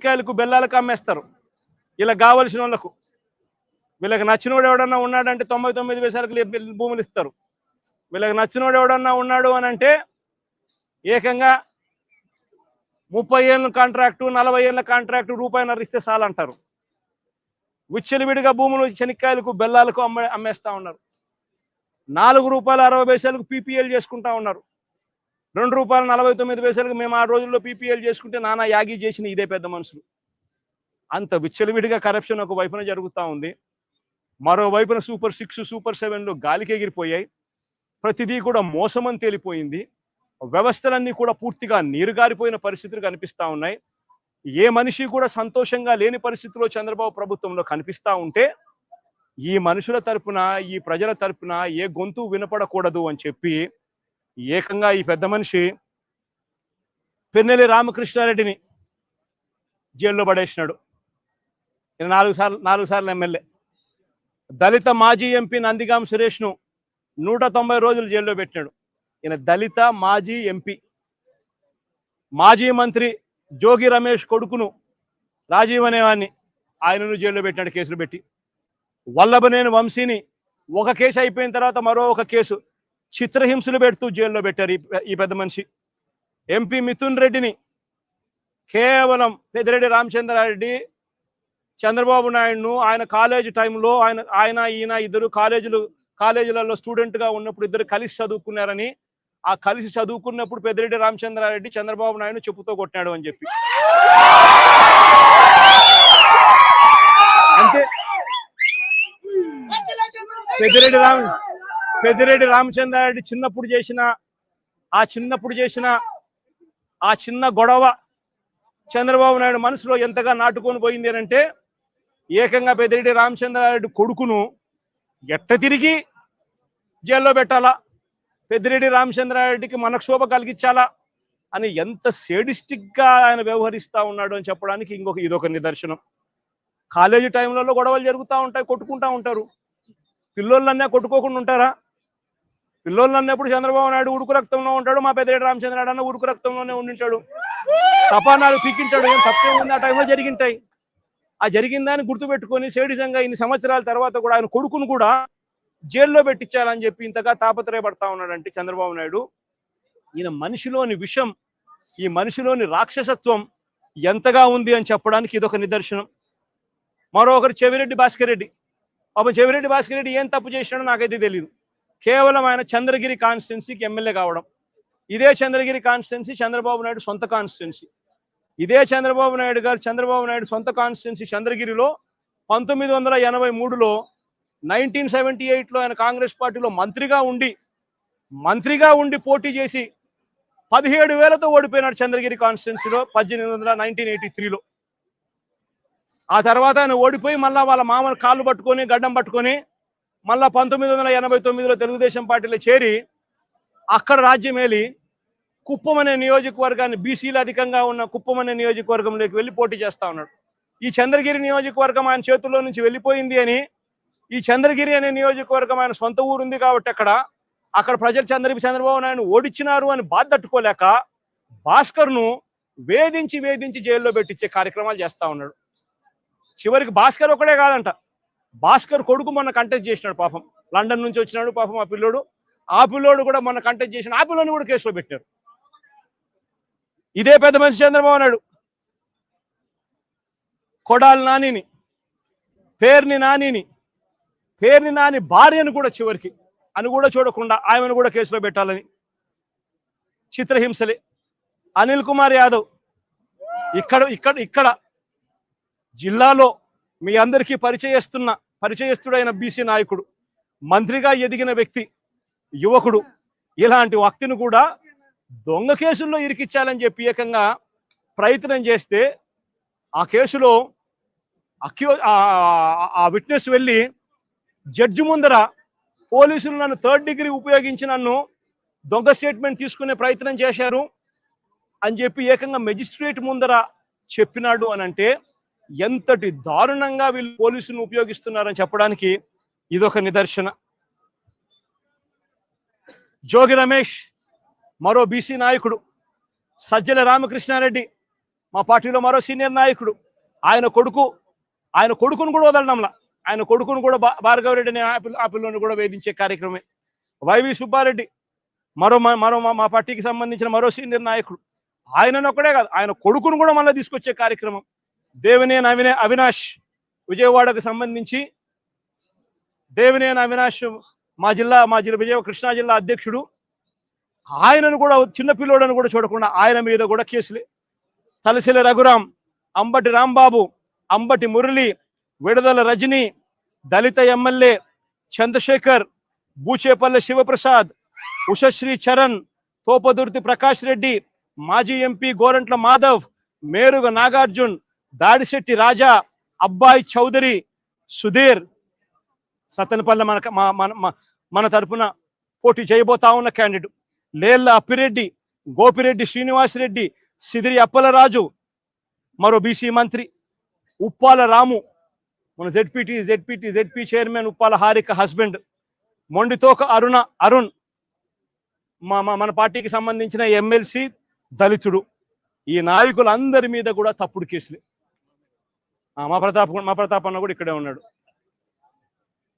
శనిక్కాయలకు బెల్లాలకు అమ్మేస్తారు ఇలా కావలసిన వాళ్ళకు. వీళ్ళకి నచ్చినోడు ఎవడన్నా ఉన్నాడంటే 99 పైసలకు భూములు ఇస్తారు. వీళ్ళకి నచ్చినోడు ఎవడన్నా ఉన్నాడు అని అంటే ఏకంగా 30 ఏళ్ళ కాంట్రాక్టు 40 ఏళ్ళ కాంట్రాక్టు రూపాయిన్నర ఇస్తే చాలంటారు. విచ్చలవిడిగా భూములు శనిక్కాయలకు బెల్లాలకు అమ్మేస్తా ఉన్నారు. 4 రూపాయల 60 పైసలకు పీపీఎల్ చేసుకుంటా ఉన్నారు. 2 రూపాయల 49 పైసలకు మేము ఆ రోజుల్లో పీపీఎల్ చేసుకుంటే నానా యాగి చేసిన ఇదే పెద్ద మనుషులు. అంత విచ్చలవిడిగా కరప్షన్ ఒక వైపున జరుగుతూ ఉంది. మరోవైపున సూపర్ 6 సూపర్ 7లు గాలికి ఎగిరిపోయాయి. ప్రతిదీ కూడా మోసమని తేలిపోయింది. వ్యవస్థలన్నీ కూడా పూర్తిగా నీరుగారిపోయిన పరిస్థితులు కనిపిస్తూ ఉన్నాయి. ఏ మనిషి కూడా సంతోషంగా లేని పరిస్థితుల్లో చంద్రబాబు ప్రభుత్వంలో కనిపిస్తూ ఉంటే ఈ మనుషుల తరపున ఈ ప్రజల తరపున ఏ గొంతు వినపడకూడదు అని చెప్పి ఏకంగా ఈ పెద్ద మనిషి పిన్నెల్లి రామకృష్ణారెడ్డిని జైల్లో పడేసినాడు. 4 సార్లు ఎమ్మెల్యే. దళిత మాజీ ఎంపీ నందిగాం సురేష్ను 190 రోజులు జైల్లో పెట్టినాడు. ఈయన దళిత మాజీ ఎంపీ. మాజీ మంత్రి జోగి రమేష్ కొడుకును రాజీవ్ అనేవాడిని ఆయనను జైల్లో పెట్టినాడు కేసులు పెట్టి. వల్లభనేని వంశీని ఒక కేసు అయిపోయిన తర్వాత మరో ఒక కేసు చిత్రహింసలు పెడుతూ జైల్లో పెట్టారు ఈ పెద్ద మనిషి. ఎంపీ మిథున్ రెడ్డిని కేవలం పెద్దిరెడ్డి రామచంద్రారెడ్డి చంద్రబాబు నాయుడును ఆయన కాలేజ్ టైంలో ఈయన ఇద్దరు కాలేజీలలో స్టూడెంట్గా ఉన్నప్పుడు ఇద్దరు కలిసి చదువుకున్నారని, ఆ కలిసి చదువుకున్నప్పుడు పెద్దిరెడ్డి రామచంద్రారెడ్డి చంద్రబాబు నాయుడు చెప్పుతో కొట్టినాడు అని చెప్పి. అంతే. పెద్దిరెడ్డి రామచంద్రారెడ్డి చిన్నప్పుడు చేసిన ఆ చిన్న గొడవ చంద్రబాబు నాయుడు మనసులో ఎంతగా నాటుకొని పోయింది అంటే ఏకంగా పెద్దిరెడ్డి రామచంద్రారెడ్డి కొడుకును ఎట్ట తిరిగి జైల్లో పెట్టాలా, పెద్దిరెడ్డి రామచంద్రారెడ్డికి మనక్షోభ కలిగించాలా అని ఎంత సేడిస్టిక్గా ఆయన వ్యవహరిస్తూ ఉన్నాడు అని చెప్పడానికి ఇదొక నిదర్శనం. కాలేజీ టైంలలో గొడవలు జరుగుతూ ఉంటాయి, కొట్టుకుంటూ ఉంటారు. పిల్లోళ్ళన్నా కొట్టుకోకుండా ఉంటారా? పిల్లోళ్ళన్నప్పుడు చంద్రబాబు నాయుడు ఉడుకు రక్తంలో ఉంటాడు, మా పెద్దిరెడ్డి రామచంద్రారెడ్డి అన్న ఉడుకు రక్తంలోనే ఉండింటాడు. తపానాలు పీకింటాడు. ఏం తప్పే ఉంది? ఆ టైంలో జరిగింటాయి. ఆ జరిగిందాన్ని గుర్తుపెట్టుకొని సేడిజంగా ఇన్ని సంవత్సరాల తర్వాత కూడా ఆయన కొడుకును కూడా జైల్లో పెట్టించాలని చెప్పి ఇంతగా తాపత్రయపడతా ఉన్నాడంటే చంద్రబాబు నాయుడు. ఈయన మనిషిలోని విషం, ఈ మనిషిలోని రాక్షసత్వం ఎంతగా ఉంది అని చెప్పడానికి ఇదొక నిదర్శనం. మరొకరు చెవిరెడ్డి భాస్కర్ రెడ్డి. పాపం చెవిరెడ్డి భాస్కర్ రెడ్డి ఏం తప్పు చేసినాడో నాకైతే తెలియదు. కేవలం ఆయన చంద్రగిరి కాన్స్టిట్యున్సీకి ఎమ్మెల్యే కావడం. ఇదే చంద్రగిరి కాన్స్టిట్యున్సీ చంద్రబాబు నాయుడు సొంత కాన్స్టిట్యున్సీ. ఇదే చంద్రబాబు నాయుడు సొంత కాన్స్టిట్యున్సీ చంద్రగిరిలో 1983లో 1978లో ఆయన కాంగ్రెస్ పార్టీలో మంత్రిగా ఉండి పోటీ చేసి 17,000తో ఓడిపోయినాడు చంద్రగిరి కాన్స్టిట్యున్సీలో 1983లో. ఆ తర్వాత ఆయన ఓడిపోయి మళ్ళా వాళ్ళ మామూలు కాళ్ళు పట్టుకొని గడ్డం పట్టుకొని మళ్ళా 1989లో తెలుగుదేశం పార్టీలో చేరి అక్కడ రాజ్యమేలి కుప్పం అనే నియోజకవర్గాన్ని, బీసీలు అధికంగా ఉన్న కుప్పం అనే నియోజకవర్గంలోకి వెళ్ళి పోటీ చేస్తా ఉన్నాడు. ఈ చంద్రగిరి నియోజకవర్గం ఆయన చేతుల్లో నుంచి వెళ్ళిపోయింది అని, ఈ చంద్రగిరి అనే నియోజకవర్గం ఆయన సొంత ఊరుంది కాబట్టి అక్కడ ప్రజలు చంద్రబాబు నాయుడు ఓడించినారు అని బాధ తట్టుకోలేక భాస్కర్ను వేధించి జైల్లో పెట్టించే కార్యక్రమాలు చేస్తా ఉన్నాడు. చివరికి భాస్కర్ ఒకడే కాదంట, భాస్కర్ కొడుకు మొన్న కంటెస్ట్ చేసినాడు. పాపం లండన్ నుంచి వచ్చినాడు పాపం ఆ పిల్లోడు కూడా మొన్న కంటెస్ట్ చేసినాడు. ఆ పిల్లోని కూడా కేసులో పెట్టారు. ఇదే పెద్ద మనిషి చంద్రబాబు నాయుడు కొడాలి నానిని, పేర్ని నాని భార్యను కూడా చివరికి అని కూడా చూడకుండా ఆమెను కూడా కేసులో పెట్టాలని చిత్రహింసలే. అనిల్ కుమార్ యాదవ్ ఇక్కడ జిల్లాలో మీ అందరికీ పరిచయస్తుడైన బీసీ నాయకుడు, మంత్రిగా ఎదిగిన వ్యక్తి, యువకుడు, ఇలాంటి వ్యక్తిని కూడా దొంగ కేసుల్లో ఇరికిచ్చాలని చెప్పి ఏకంగా ప్రయత్నం చేస్తే ఆ కేసులో ఆ విట్నెస్ వెళ్ళి జడ్జి ముందర పోలీసులు నన్ను 3rd డిగ్రీ ఉపయోగించి నన్ను దొంగ స్టేట్మెంట్ తీసుకునే ప్రయత్నం చేశారు అని చెప్పి ఏకంగా మెజిస్ట్రేట్ ముందర చెప్పినాడు అని అంటే ఎంతటి దారుణంగా వీళ్ళు పోలీసులను ఉపయోగిస్తున్నారని చెప్పడానికి ఇదొక నిదర్శన. జోగి రమేష్ మరో బీసీ నాయకుడు, సజ్జల రామకృష్ణారెడ్డి మా పార్టీలో మరో సీనియర్ నాయకుడు, ఆయన కొడుకును కూడా వదలడంలా, ఆయన కొడుకును కూడా భార్గవరెడ్డి అనే ఆపిల్లోని కూడా వేధించే కార్యక్రమే. వైవి సుబ్బారెడ్డి మరో మా పార్టీకి సంబంధించిన మరో సీనియర్ నాయకుడు, ఆయనను ఒక్కడే కాదు ఆయన కొడుకును కూడా మళ్ళీ తీసుకొచ్చే కార్యక్రమం. దేవినేని అవినాష్ విజయవాడకు సంబంధించి దేవినేని అవినాష్ మా జిల్లా కృష్ణా జిల్లా అధ్యక్షుడు, ఆయనను కూడా చిన్న పిల్లోడని కూడా చూడకుండా ఆయన మీద కూడా కేసులే. తలసిల రఘురాం, అంబటి రాంబాబు, అంబటి మురళి, విడుదల రజని, దళిత ఎమ్మెల్యే చంద్రశేఖర్, బూచేపల్లి శివప్రసాద్, ఉషశ్రీ చరణ్, తోపదుర్తి ప్రకాష్ రెడ్డి, మాజీ ఎంపీ గోరంట్ల మాధవ్, మేరుగ నాగార్జున్, దాడిశెట్టి రాజా, అబ్బాయి చౌదరి, సుధీర్, సత్తెనపల్లి మన తరఫున పోటీ చేయబోతా ఉన్న క్యాండిడేట్, లేళ్ల అప్పిరెడ్డి, గోపిరెడ్డి శ్రీనివాసరెడ్డి, సిదిరి అప్పలరాజు, మరో బీసీ మంత్రి ఉప్పాల రాము, మన ZP chairman Uppala Harika husband, Mondithoka Arun మన పార్టీకి సంబంధించిన ఎమ్మెల్సీ దళితుడు. ఈ నాయకులందరి మీద కూడా తప్పుడు కేసులే. మా ప్రతాప్ అన్న కూడా ఇక్కడే ఉన్నాడు.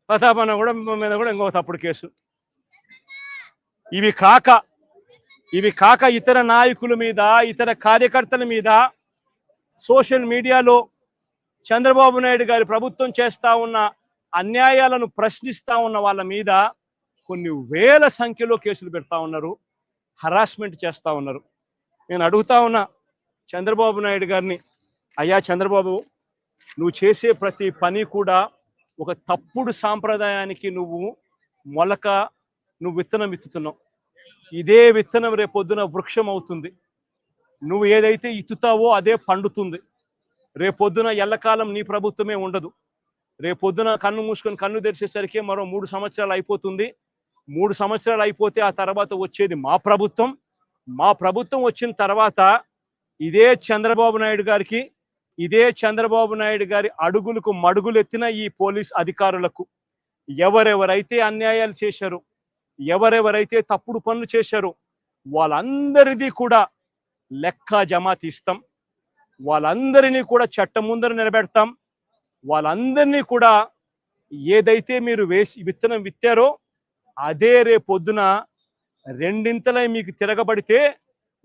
ప్రతాప్ అన్న కూడా మీద కూడా ఇంకో తప్పుడు కేసు. ఇవి కాక ఇతర నాయకుల మీద, ఇతర కార్యకర్తల మీద సోషల్ మీడియాలో చంద్రబాబు నాయుడు గారి ప్రభుత్వం చేస్తా ఉన్న అన్యాయాలను ప్రశ్నిస్తా ఉన్న వాళ్ళ మీద కొన్ని వేల సంఖ్యలో కేసులు పెడతా ఉన్నారు, హరాస్మెంట్ చేస్తా ఉన్నారు. నేను అడుగుతా ఉన్నా చంద్రబాబు నాయుడు గారిని, అయ్యా చంద్రబాబు, నువ్వు చేసే ప్రతి పని కూడా ఒక తప్పుడు సాంప్రదాయానికి నువ్వు విత్తనం విత్తుతున్నావు. ఇదే విత్తనం రేపొద్దున వృక్షం అవుతుంది. నువ్వు ఏదైతే ఇత్తుతావో అదే పండుతుంది. రేపొద్దున ఎల్లకాలం నీ ప్రభుత్వమే ఉండదు. రేపొద్దున కన్ను మూసుకొని కన్ను తెరిచేసరికి మరో 3 సంవత్సరాలు అయిపోతుంది. 3 సంవత్సరాలు అయిపోతే ఆ తర్వాత వచ్చేది మా ప్రభుత్వం. మా ప్రభుత్వం వచ్చిన తర్వాత ఇదే చంద్రబాబు నాయుడు గారి అడుగులకు మడుగులెత్తిన ఈ పోలీస్ అధికారులకు ఎవరెవరైతే అన్యాయాలు చేశారో, ఎవరెవరైతే తప్పుడు పనులు చేశారో వాళ్ళందరిది కూడా లెక్క జమా తీస్తాం. వాళ్ళందరినీ కూడా చట్టం ముందర నిలబెడతాం. వాళ్ళందరినీ కూడా ఏదైతే మీరు విత్తనం విత్తారో అదే రేపొద్దున రెండింతలై మీకు తిరగబడితే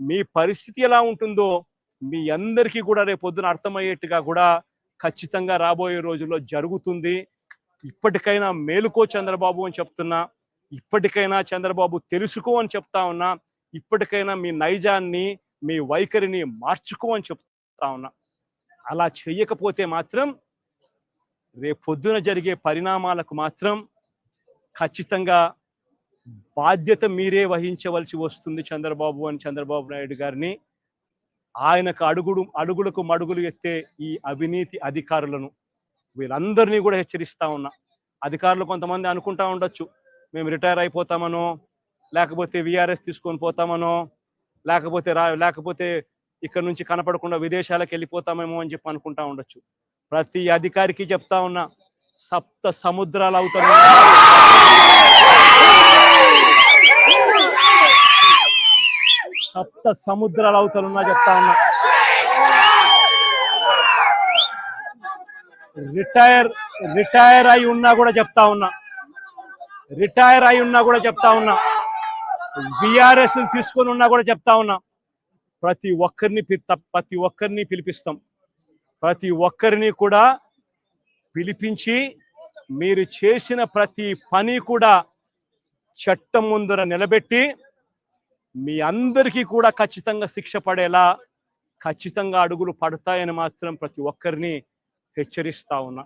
మీ పరిస్థితి ఎలా ఉంటుందో మీ అందరికీ కూడా రేపొద్దున అర్థమయ్యేట్టుగా కూడా ఖచ్చితంగా రాబోయే రోజుల్లో జరుగుతుంది. ఇప్పటికైనా మేలుకో చంద్రబాబు అని చెప్తున్నా. ఇప్పటికైనా చంద్రబాబు తెలుసుకో అని చెప్తా ఉన్నా. ఇప్పటికైనా మీ నైజాన్ని, మీ వైఖరిని మార్చుకో అని చెప్తా ఉన్నా. అలా చెయ్యకపోతే మాత్రం రేపొద్దున జరిగే పరిణామాలకు మాత్రం ఖచ్చితంగా బాధ్యత మీరే వహించవలసి వస్తుంది చంద్రబాబు నాయుడు గారిని. ఆయనకు అడుగులకు మడుగులు ఎత్తే ఈ అవినీతి అధికారులను వీళ్ళందరినీ కూడా హెచ్చరిస్తా ఉన్నా. అధికారులు కొంతమంది అనుకుంటా ఉండొచ్చు, మేము రిటైర్ అయిపోతామనో, లేకపోతే విఆర్ఎస్ తీసుకొని పోతామనో, లేకపోతే ఇక్కడ నుంచి కనపడకుండా విదేశాలకు వెళ్ళిపోతామేమో అని చెప్పి అనుకుంటా ఉండొచ్చు. ప్రతి అధికారికి చెప్తా ఉన్నా, సప్త సముద్రాలు అవుతాయి, సప్త సముద్రాలు అవుతానున్నా చెప్తా ఉన్నా. రిటైర్ అయి ఉన్నా కూడా చెప్తా ఉన్నా. విఆర్ఎస్ తీసుకొని ఉన్నా కూడా చెప్తా ఉన్నా. ప్రతి ఒక్కరిని పిలిపిస్తాం. ప్రతి ఒక్కరిని కూడా పిలిపించి మీరు చేసిన ప్రతి పని కూడా చట్టం ముందర నిలబెట్టి మీ అందరికీ కూడా ఖచ్చితంగా శిక్ష పడేలా ఖచ్చితంగా అడుగులు పడతాయని మాత్రం ప్రతి ఒక్కరిని హెచ్చరిస్తా ఉన్నా.